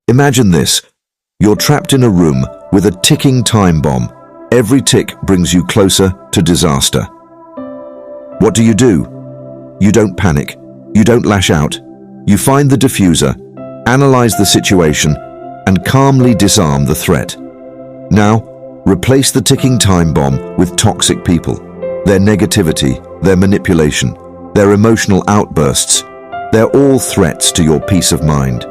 Imagine this. You're trapped in a room with a ticking time bomb. Every tick brings you closer to disaster. What do? You don't panic. You don't lash out. You find the diffuser, analyze the situation, and calmly disarm the threat. Now, replace the ticking time bomb with toxic people. Their negativity, their manipulation, their emotional outbursts, they're all threats to your peace of mind.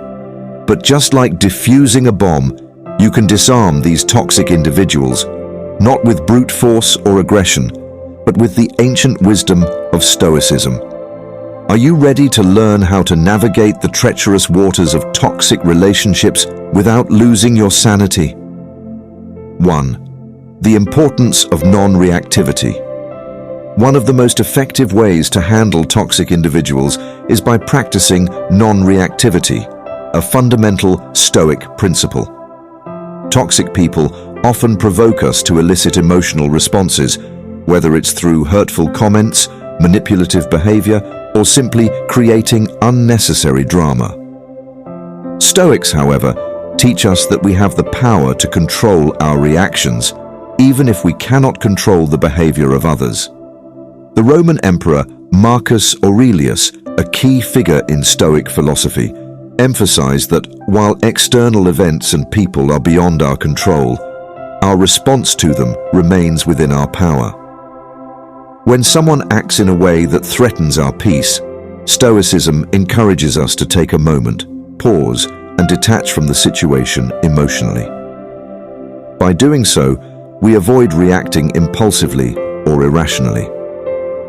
But just like diffusing a bomb, you can disarm these toxic individuals, not with brute force or aggression, but with the ancient wisdom of Stoicism. Are you ready to learn how to navigate the treacherous waters of toxic relationships without losing your sanity? 1. The importance of non-reactivity. One of the most effective ways to handle toxic individuals is by practicing non-reactivity, a fundamental Stoic principle. Toxic people often provoke us to elicit emotional responses, whether it's through hurtful comments, manipulative behavior, or simply creating unnecessary drama. Stoics, however, teach us that we have the power to control our reactions, even if we cannot control the behavior of others. The Roman Emperor Marcus Aurelius, a key figure in Stoic philosophy, emphasized that while external events and people are beyond our control, our response to them remains within our power. When someone acts in a way that threatens our peace, Stoicism encourages us to take a moment, pause, and detach from the situation emotionally. By doing so, we avoid reacting impulsively or irrationally.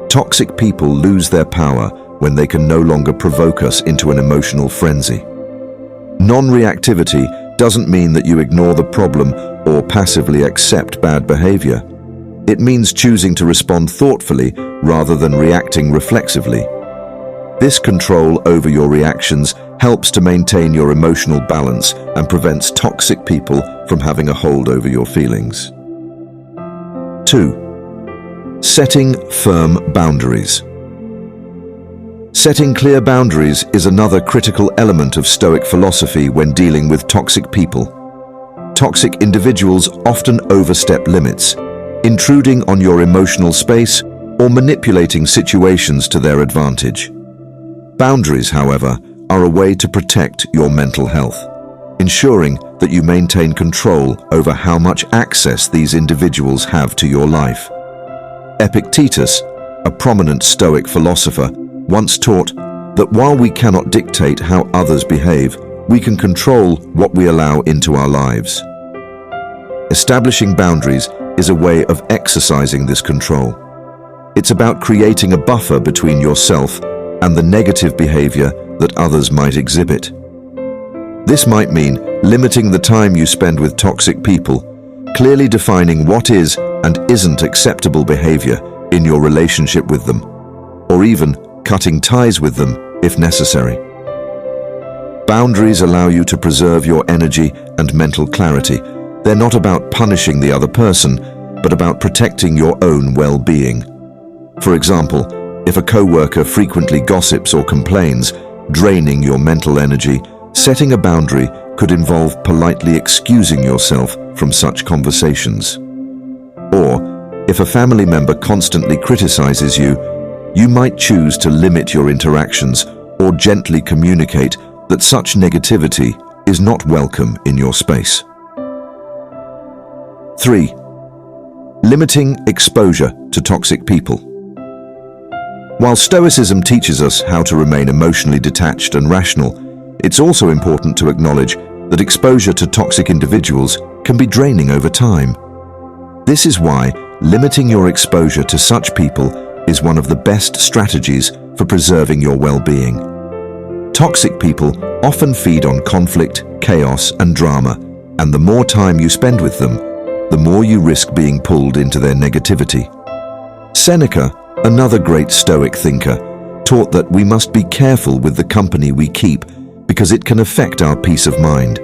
Toxic people lose their power when they can no longer provoke us into an emotional frenzy. Non-reactivity doesn't mean that you ignore the problem or passively accept bad behavior. It means choosing to respond thoughtfully rather than reacting reflexively. This control over your reactions helps to maintain your emotional balance and prevents toxic people from having a hold over your feelings. 2. Setting firm boundaries. Setting clear boundaries is another critical element of Stoic philosophy when dealing with toxic people. Toxic individuals often overstep limits, intruding on your emotional space or manipulating situations to their advantage. Boundaries, however, are a way to protect your mental health, ensuring that you maintain control over how much access these individuals have to your life. Epictetus, a prominent Stoic philosopher, once taught that while we cannot dictate how others behave, we can control what we allow into our lives. Establishing boundaries is a way of exercising this control. It's about creating a buffer between yourself and the negative behavior that others might exhibit. This might mean limiting the time you spend with toxic people, clearly defining what is and isn't acceptable behavior in your relationship with them, or even cutting ties with them if necessary. Boundaries allow you to preserve your energy and mental clarity. They're not about punishing the other person, but about protecting your own well-being. For example, if a coworker frequently gossips or complains, draining your mental energy, setting a boundary could involve politely excusing yourself from such conversations. Or, if a family member constantly criticizes you, you might choose to limit your interactions or gently communicate that such negativity is not welcome in your space. 3. Limiting exposure to toxic people. While Stoicism teaches us how to remain emotionally detached and rational, it's also important to acknowledge that exposure to toxic individuals can be draining over time. This is why limiting your exposure to such people is one of the best strategies for preserving your well-being. Toxic people often feed on conflict, chaos, and drama, and the more time you spend with them, the more you risk being pulled into their negativity. Seneca, another great Stoic thinker, taught that we must be careful with the company we keep because it can affect our peace of mind.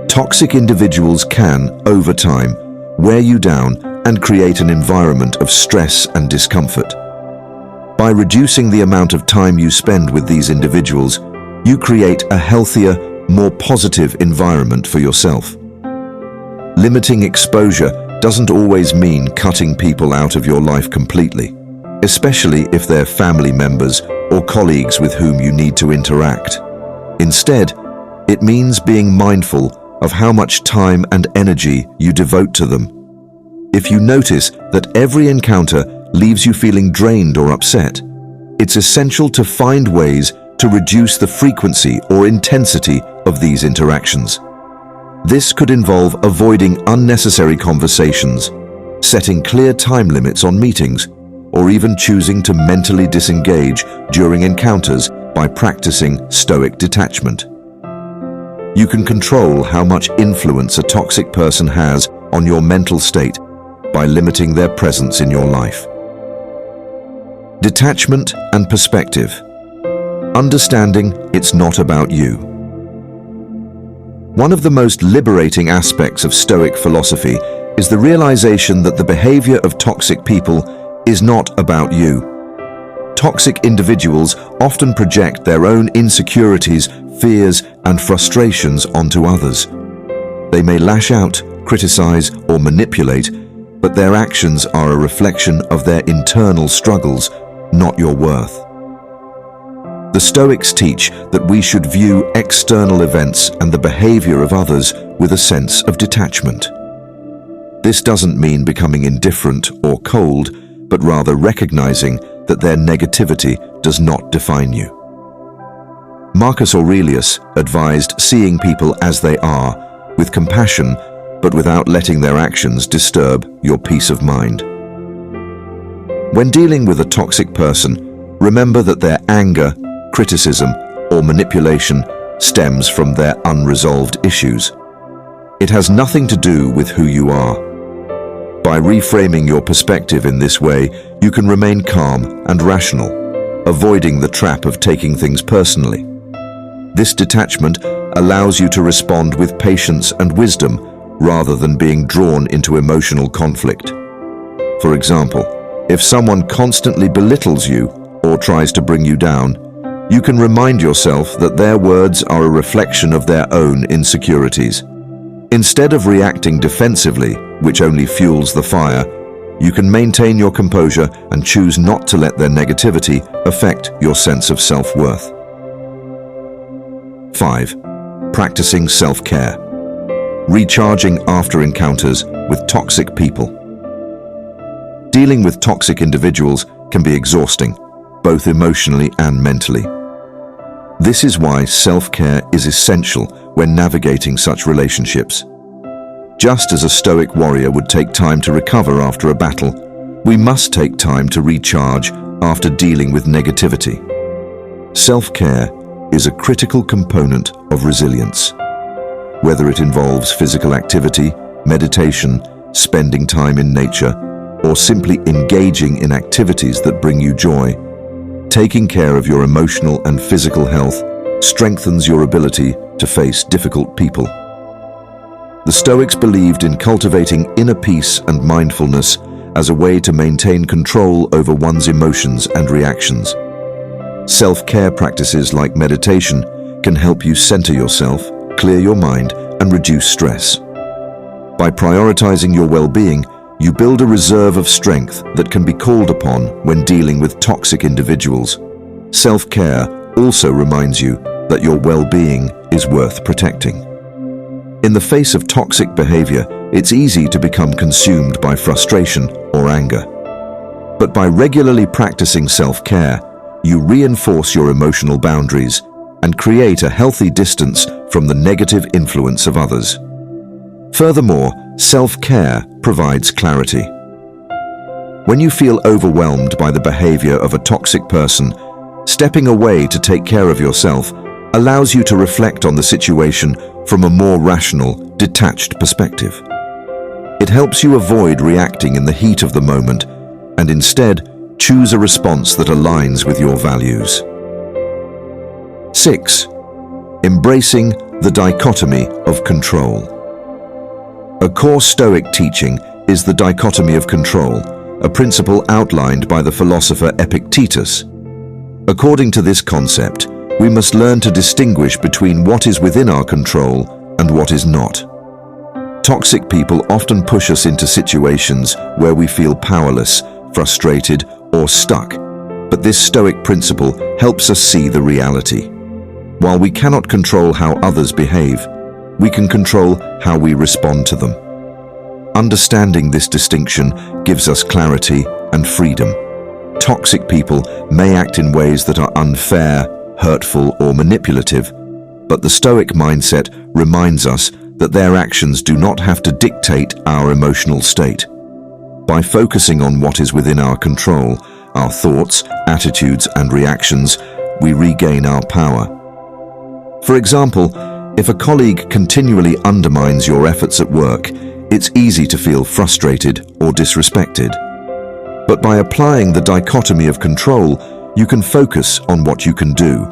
Toxic individuals can, over time, wear you down and create an environment of stress and discomfort. By reducing the amount of time you spend with these individuals, you create a healthier, more positive environment for yourself. Limiting exposure doesn't always mean cutting people out of your life completely, especially if they're family members or colleagues with whom you need to interact. Instead, it means being mindful of how much time and energy you devote to them. If you notice that every encounter leaves you feeling drained or upset, it's essential to find ways to reduce the frequency or intensity of these interactions. This could involve avoiding unnecessary conversations, setting clear time limits on meetings, or even choosing to mentally disengage during encounters by practicing Stoic detachment. You can control how much influence a toxic person has on your mental state by limiting their presence in your life. Detachment and perspective. Understanding it's not about you. One of the most liberating aspects of Stoic philosophy is the realization that the behavior of toxic people is not about you. Toxic individuals often project their own insecurities, fears, and frustrations onto others. They may lash out, criticize, or manipulate, but their actions are a reflection of their internal struggles, not your worth. The Stoics teach that we should view external events and the behavior of others with a sense of detachment. This doesn't mean becoming indifferent or cold, but rather recognizing that their negativity does not define you. Marcus Aurelius advised seeing people as they are, with compassion, but without letting their actions disturb your peace of mind. When dealing with a toxic person, remember that their anger, criticism, or manipulation stems from their unresolved issues. It has nothing to do with who you are. By reframing your perspective in this way, you can remain calm and rational, avoiding the trap of taking things personally. This detachment allows you to respond with patience and wisdom rather than being drawn into emotional conflict. For example, if someone constantly belittles you or tries to bring you down, you can remind yourself that their words are a reflection of their own insecurities. Instead of reacting defensively, which only fuels the fire, you can maintain your composure and choose not to let their negativity affect your sense of self-worth. 5. Practicing self-care. Recharging after encounters with toxic people. Dealing with toxic individuals can be exhausting, both emotionally and mentally. This is why self-care is essential when navigating such relationships. Just as a Stoic warrior would take time to recover after a battle, we must take time to recharge after dealing with negativity. Self-care is a critical component of resilience. Whether it involves physical activity, meditation, spending time in nature, or simply engaging in activities that bring you joy, taking care of your emotional and physical health strengthens your ability to face difficult people. The Stoics believed in cultivating inner peace and mindfulness as a way to maintain control over one's emotions and reactions. Self-care practices like meditation can help you center yourself, clear your mind, and reduce stress. By prioritizing your well-being, you build a reserve of strength that can be called upon when dealing with toxic individuals. Self-care also reminds you that your well-being is worth protecting. In the face of toxic behavior, it's easy to become consumed by frustration or anger. But by regularly practicing self-care, you reinforce your emotional boundaries and create a healthy distance from the negative influence of others. Furthermore, self-care provides clarity. When you feel overwhelmed by the behavior of a toxic person, stepping away to take care of yourself allows you to reflect on the situation from a more rational, detached perspective. It helps you avoid reacting in the heat of the moment and instead choose a response that aligns with your values. 6. Embracing the dichotomy of control. A core Stoic teaching is the dichotomy of control, a principle outlined by the philosopher Epictetus. According to this concept, we must learn to distinguish between what is within our control and what is not. Toxic people often push us into situations where we feel powerless, frustrated, or stuck, but this Stoic principle helps us see the reality. While we cannot control how others behave, we can control how we respond to them. Understanding this distinction gives us clarity and freedom. Toxic people may act in ways that are unfair, hurtful, or manipulative, but the Stoic mindset reminds us that their actions do not have to dictate our emotional state. By focusing on what is within our control, our thoughts, attitudes, and reactions, we regain our power. For example, if a colleague continually undermines your efforts at work, it's easy to feel frustrated or disrespected. But by applying the dichotomy of control, you can focus on what you can do,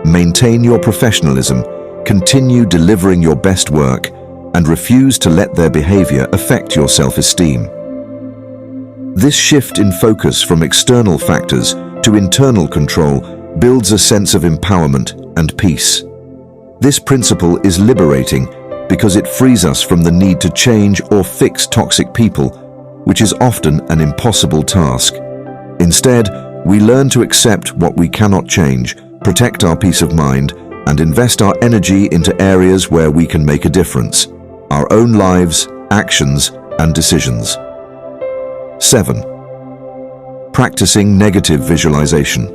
maintain your professionalism, continue delivering your best work, and refuse to let their behavior affect your self-esteem. This shift in focus from external factors to internal control builds a sense of empowerment and peace. This principle is liberating because it frees us from the need to change or fix toxic people, which is often an impossible task. Instead, we learn to accept what we cannot change, protect our peace of mind, and invest our energy into areas where we can make a difference: our own lives, actions, and decisions. 7. Practicing negative visualization.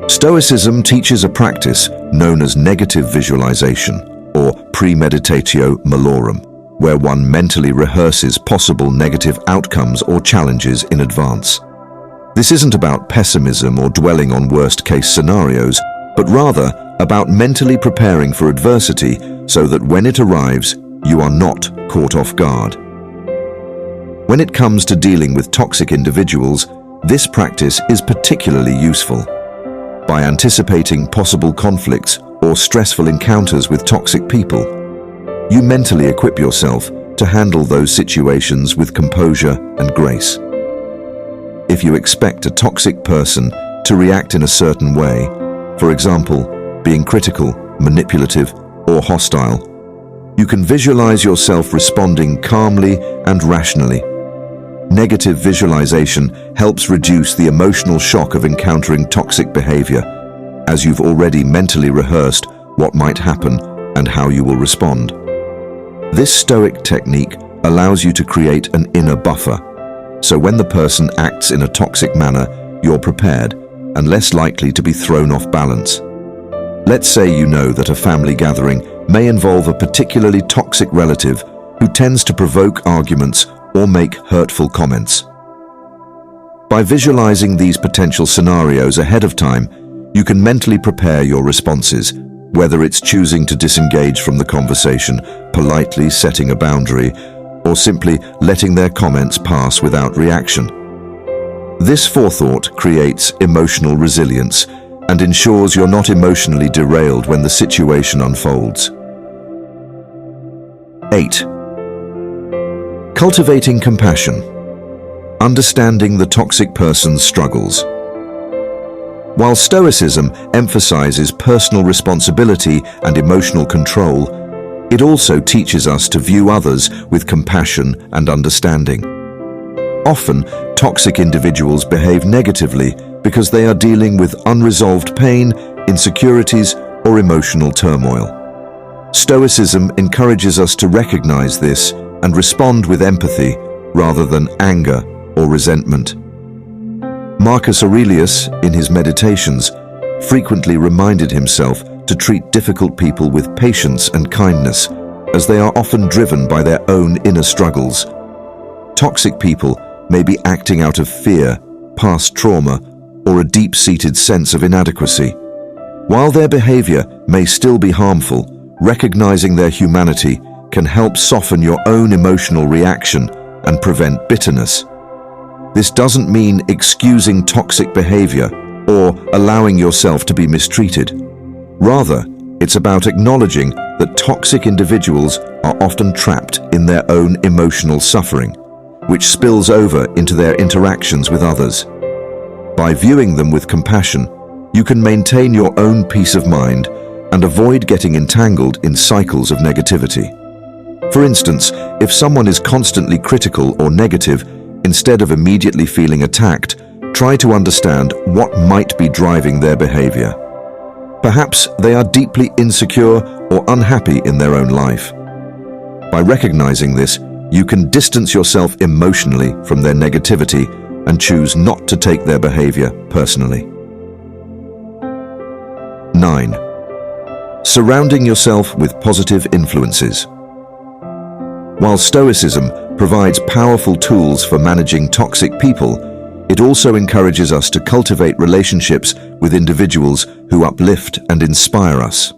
Stoicism teaches a practice known as negative visualization, or premeditatio malorum, where one mentally rehearses possible negative outcomes or challenges in advance. This isn't about pessimism or dwelling on worst-case scenarios, but rather about mentally preparing for adversity so that when it arrives, you are not caught off guard. When it comes to dealing with toxic individuals, this practice is particularly useful. By anticipating possible conflicts or stressful encounters with toxic people, you mentally equip yourself to handle those situations with composure and grace. If you expect a toxic person to react in a certain way, for example, being critical, manipulative, or hostile, you can visualize yourself responding calmly and rationally. Negative visualization helps reduce the emotional shock of encountering toxic behavior, as you've already mentally rehearsed what might happen and how you will respond. This Stoic technique allows you to create an inner buffer, so when the person acts in a toxic manner, you're prepared and less likely to be thrown off balance. Let's say you know that a family gathering may involve a particularly toxic relative who tends to provoke arguments or make hurtful comments. By visualizing these potential scenarios ahead of time, you can mentally prepare your responses, whether it's choosing to disengage from the conversation, politely setting a boundary, or simply letting their comments pass without reaction. This forethought creates emotional resilience and ensures you're not emotionally derailed when the situation unfolds. 8. Cultivating compassion. Understanding the toxic person's struggles. While Stoicism emphasizes personal responsibility and emotional control, it also teaches us to view others with compassion and understanding. Often, toxic individuals behave negatively because they are dealing with unresolved pain, insecurities, or emotional turmoil. Stoicism encourages us to recognize this and respond with empathy rather than anger or resentment. Marcus Aurelius, in his Meditations, frequently reminded himself to treat difficult people with patience and kindness, as they are often driven by their own inner struggles. Toxic people may be acting out of fear, past trauma, or a deep-seated sense of inadequacy. While their behavior may still be harmful, recognizing their humanity can help soften your own emotional reaction and prevent bitterness. This doesn't mean excusing toxic behavior or allowing yourself to be mistreated. Rather, it's about acknowledging that toxic individuals are often trapped in their own emotional suffering, which spills over into their interactions with others. By viewing them with compassion, You can maintain your own peace of mind and avoid getting entangled in cycles of negativity. For instance, if someone is constantly critical or negative, instead of immediately feeling attacked, try to understand what might be driving their behavior. Perhaps they are deeply insecure or unhappy in their own life. By recognizing this, you can distance yourself emotionally from their negativity and choose not to take their behavior personally. 9. Surrounding yourself with positive influences. While Stoicism provides powerful tools for managing toxic people, it also encourages us to cultivate relationships with individuals who uplift and inspire us.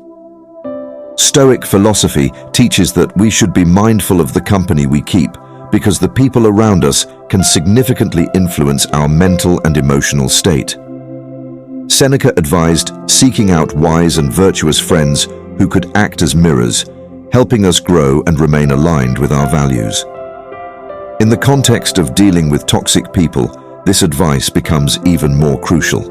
Stoic philosophy teaches that we should be mindful of the company we keep because the people around us can significantly influence our mental and emotional state. Seneca advised seeking out wise and virtuous friends who could act as mirrors, helping us grow and remain aligned with our values. In the context of dealing with toxic people, this advice becomes even more crucial.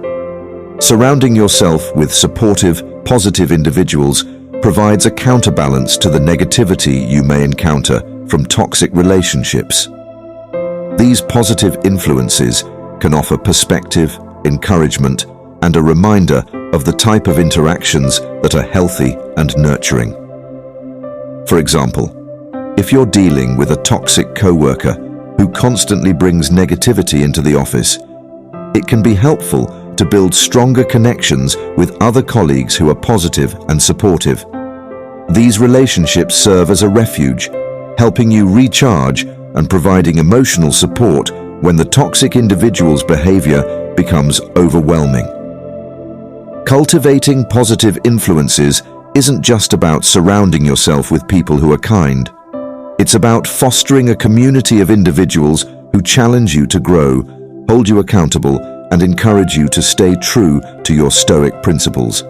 Surrounding yourself with supportive, positive individuals provides a counterbalance to the negativity you may encounter from toxic relationships. These positive influences can offer perspective, encouragement, and a reminder of the type of interactions that are healthy and nurturing. For example, if you're dealing with a toxic coworker who constantly brings negativity into the office, it can be helpful to build stronger connections with other colleagues who are positive and supportive. These relationships serve as a refuge, helping you recharge and providing emotional support when the toxic individual's behavior becomes overwhelming. Cultivating positive influences isn't just about surrounding yourself with people who are kind. It's about fostering a community of individuals who challenge you to grow, hold you accountable, and encourage you to stay true to your Stoic principles.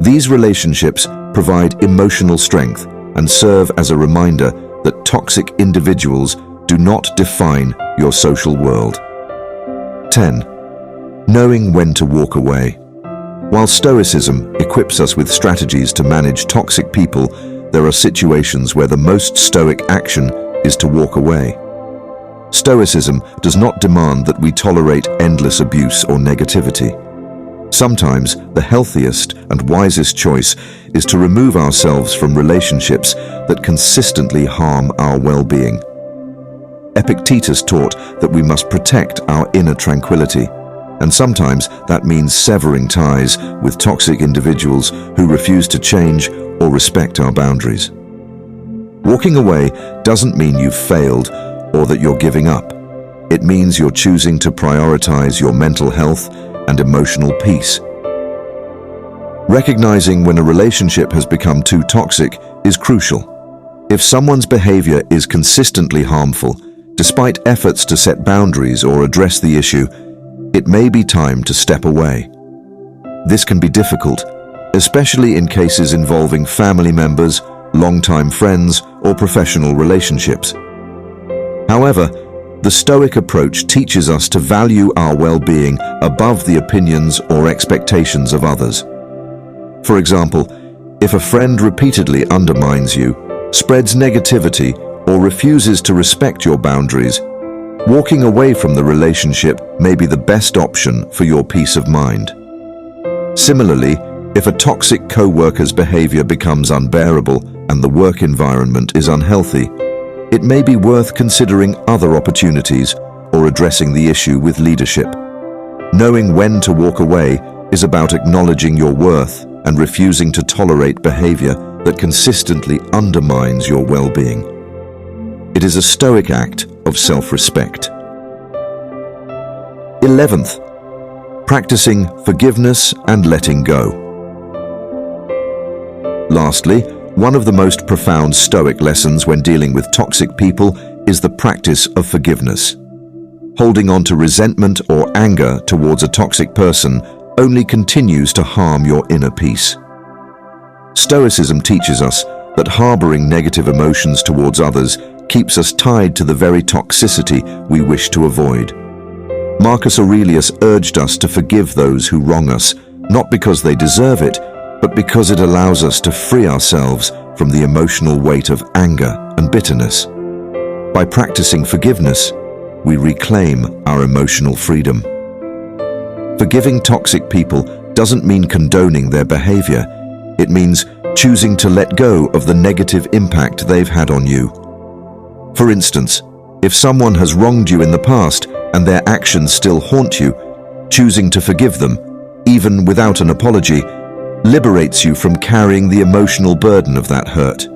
These relationships provide emotional strength and serve as a reminder that toxic individuals do not define your social world. 10. Knowing when to walk away. While Stoicism equips us with strategies to manage toxic people, there are situations where the most Stoic action is to walk away. Stoicism does not demand that we tolerate endless abuse or negativity. Sometimes the healthiest and wisest choice is to remove ourselves from relationships that consistently harm our well-being. Epictetus taught that we must protect our inner tranquility, and sometimes that means severing ties with toxic individuals who refuse to change or respect our boundaries. Walking away doesn't mean you've failed or that you're giving up. It means you're choosing to prioritize your mental health and emotional peace. Recognizing when a relationship has become too toxic is crucial. If someone's behavior is consistently harmful, despite efforts to set boundaries or address the issue, it may be time to step away. This can be difficult, especially in cases involving family members, longtime friends, or professional relationships. However, the Stoic approach teaches us to value our well-being above the opinions or expectations of others. For example, if a friend repeatedly undermines you, spreads negativity, or refuses to respect your boundaries, walking away from the relationship may be the best option for your peace of mind. Similarly, if a toxic co-worker's behavior becomes unbearable and the work environment is unhealthy, it may be worth considering other opportunities or addressing the issue with leadership. Knowing when to walk away is about acknowledging your worth and refusing to tolerate behavior that consistently undermines your well-being. It is a Stoic act of self-respect. 11th, practicing forgiveness and letting go. Lastly, one of the most profound Stoic lessons when dealing with toxic people is the practice of forgiveness. Holding on to resentment or anger towards a toxic person only continues to harm your inner peace. Stoicism teaches us that harboring negative emotions towards others keeps us tied to the very toxicity we wish to avoid. Marcus Aurelius urged us to forgive those who wrong us, not because they deserve it, but because it allows us to free ourselves from the emotional weight of anger and bitterness. By practicing forgiveness, we reclaim our emotional freedom. Forgiving toxic people doesn't mean condoning their behavior. It means choosing to let go of the negative impact they've had on you. For instance, if someone has wronged you in the past and their actions still haunt you, choosing to forgive them, even without an apology, liberates you from carrying the emotional burden of that hurt.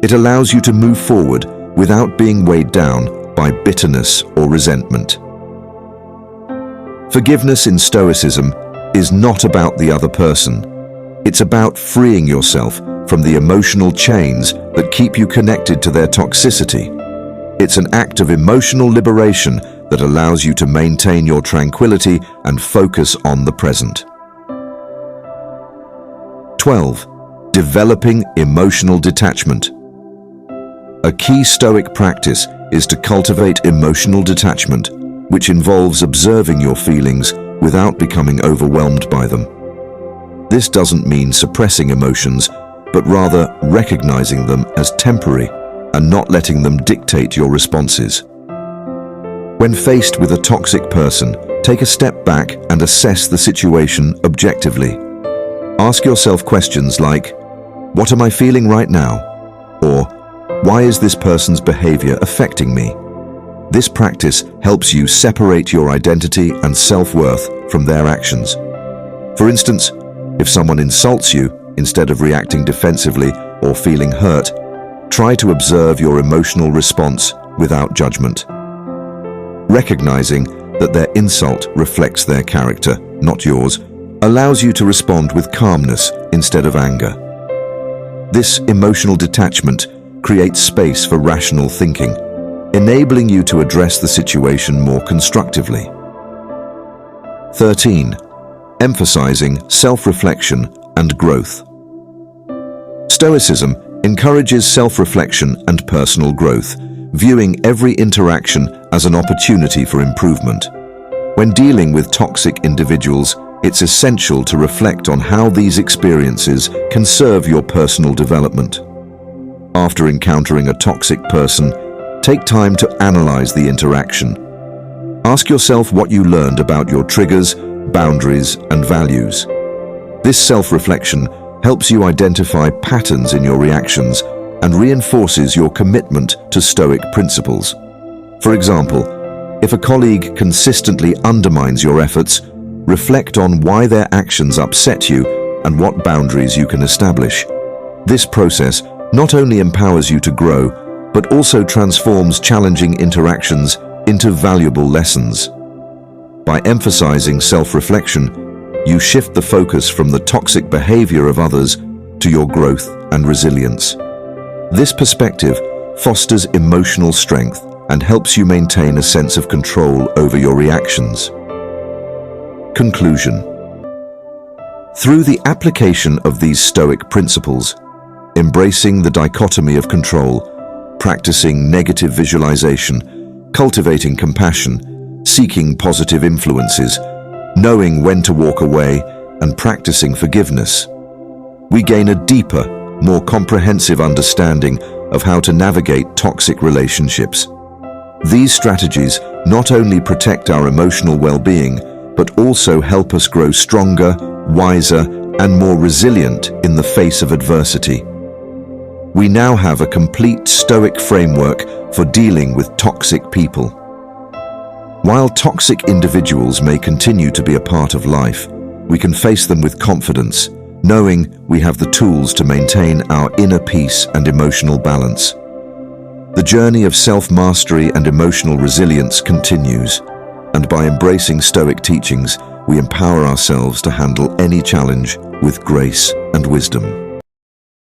It allows you to move forward without being weighed down by bitterness or resentment. Forgiveness in Stoicism is not about the other person. It's about freeing yourself from the emotional chains that keep you connected to their toxicity. It's an act of emotional liberation that allows you to maintain your tranquility and focus on the present. 12. Developing emotional detachment. A key Stoic practice is to cultivate emotional detachment, which involves observing your feelings without becoming overwhelmed by them. This doesn't mean suppressing emotions, but rather recognizing them as temporary and not letting them dictate your responses. When faced with a toxic person, take a step back and assess the situation objectively. Ask yourself questions like, "What am I feeling right now?" Or, "Why is this person's behavior affecting me?" This practice helps you separate your identity and self-worth from their actions. For instance, if someone insults you, instead of reacting defensively or feeling hurt, try to observe your emotional response without judgment. Recognizing that their insult reflects their character, not yours, allows you to respond with calmness instead of anger. This emotional detachment creates space for rational thinking, enabling you to address the situation more constructively. 13. Emphasizing self-reflection and growth. Stoicism encourages self-reflection and personal growth, viewing every interaction as an opportunity for improvement. When dealing with toxic individuals, it's essential to reflect on how these experiences can serve your personal development. After encountering a toxic person, take time to analyze the interaction. Ask yourself what you learned about your triggers, boundaries, and values. This self-reflection helps you identify patterns in your reactions and reinforces your commitment to Stoic principles. For example, if a colleague consistently undermines your efforts, reflect on why their actions upset you and what boundaries you can establish. This process not only empowers you to grow, but also transforms challenging interactions into valuable lessons. By emphasizing self-reflection, you shift the focus from the toxic behavior of others to your growth and resilience. This perspective fosters emotional strength and helps you maintain a sense of control over your reactions. Conclusion. Through the application of these Stoic principles, embracing the dichotomy of control, practicing negative visualization, cultivating compassion, seeking positive influences, knowing when to walk away, and practicing forgiveness, we gain a deeper, more comprehensive understanding of how to navigate toxic relationships. These strategies not only protect our emotional well-being, but also help us grow stronger, wiser, and more resilient in the face of adversity. We now have a complete Stoic framework for dealing with toxic people. While toxic individuals may continue to be a part of life, we can face them with confidence, knowing we have the tools to maintain our inner peace and emotional balance. The journey of self-mastery and emotional resilience continues, and by embracing Stoic teachings, we empower ourselves to handle any challenge with grace and wisdom.